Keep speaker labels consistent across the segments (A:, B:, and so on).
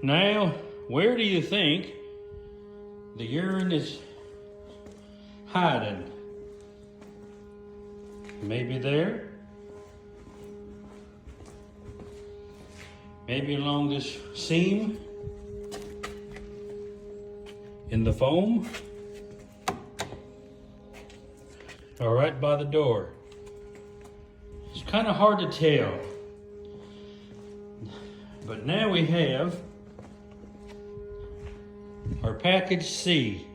A: Now, where do you think the urine is hiding? Maybe there? Maybe along this seam in the foam? Or right by the door? It's kind of hard to tell. But now we have our package C.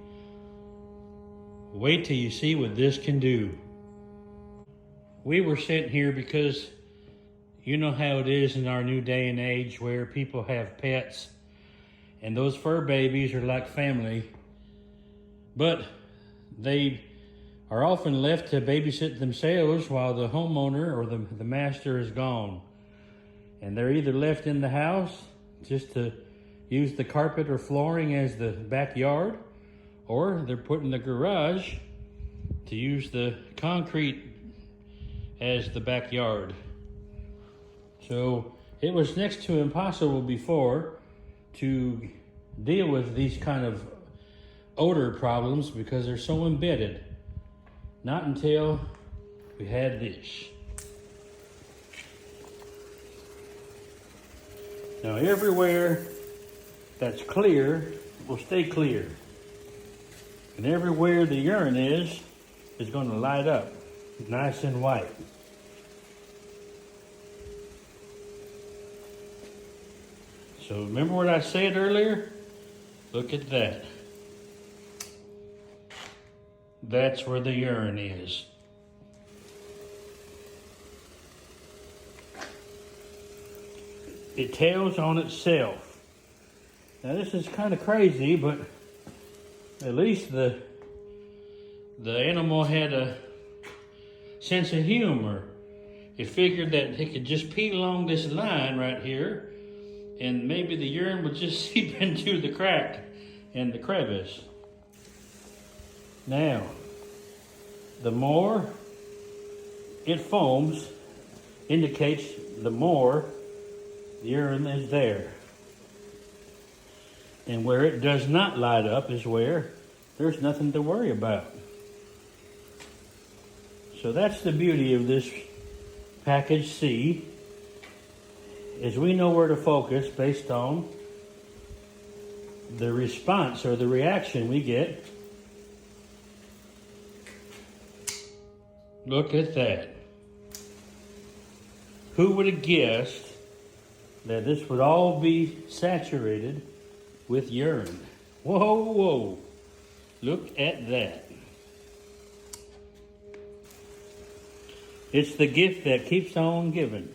A: Wait till you see what this can do. We were sitting here because you know how it is in our new day and age where people have pets and those fur babies are like family, but they are often left to babysit themselves while the homeowner or the master is gone. And they're either left in the house just to use the carpet or flooring as the backyard, or they're put in the garage to use the concrete as the backyard. So it was next to impossible before to deal with these kind of odor problems because they're so embedded. Not until we had this. Now everywhere that's clear will stay clear. And everywhere the urine is going to light up nice and white. So remember what I said earlier? Look at that. That's where the urine is. It tells on itself. Now this is kind of crazy, but at least the animal had a sense of humor. It figured that it could just pee along this line right here, and maybe the urine would just seep into the crack and the crevice. Now, the more it foams indicates the more the urine is there. And where it does not light up is where there's nothing to worry about. So that's the beauty of this package C, is we know where to focus based on the response or the reaction we get. Look at that. Who would have guessed that this would all be saturated with urine? Whoa, whoa. Look at that. It's the gift that keeps on giving.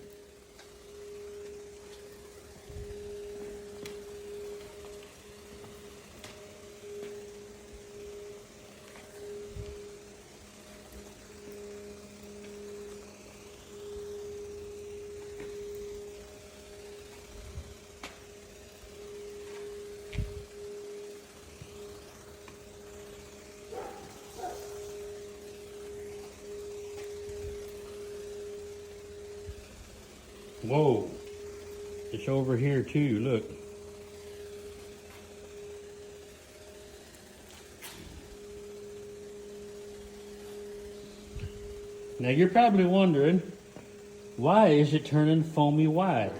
A: Whoa, it's over here too, look. Now you're probably wondering, why is it turning foamy white?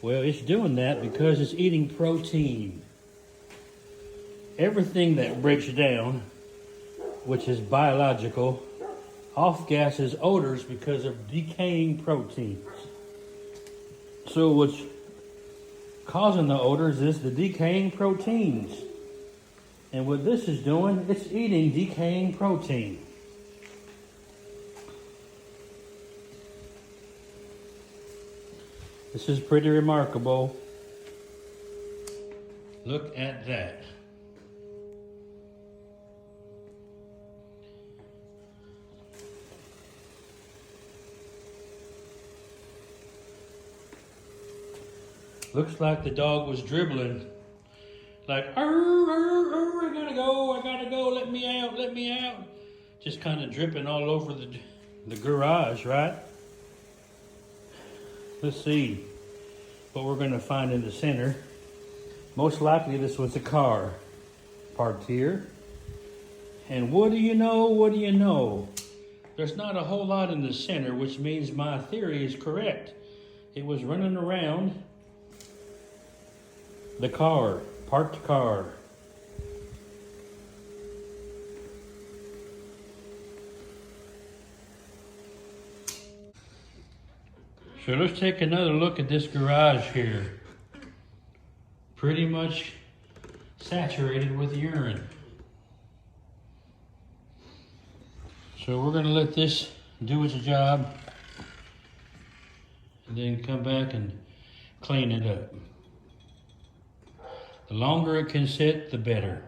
A: Well, it's doing that because it's eating protein. Everything that breaks down, which is biological, off-gases odors because of decaying proteins. So what's causing the odors is the decaying proteins. And what this is doing, it's eating decaying protein. This is pretty remarkable. Look at that. Looks like the dog was dribbling. Like, I gotta go, let me out. Just kind of dripping all over the garage, right? Let's see what we're gonna find in the center. Most likely this was a car parked here. And what do you know, what do you know? There's not a whole lot in the center, which means my theory is correct. It was running around the car, parked car. So let's take another look at this garage here. Pretty much saturated with urine. So we're gonna let this do its job and then come back and clean it up. The longer it can sit, the better.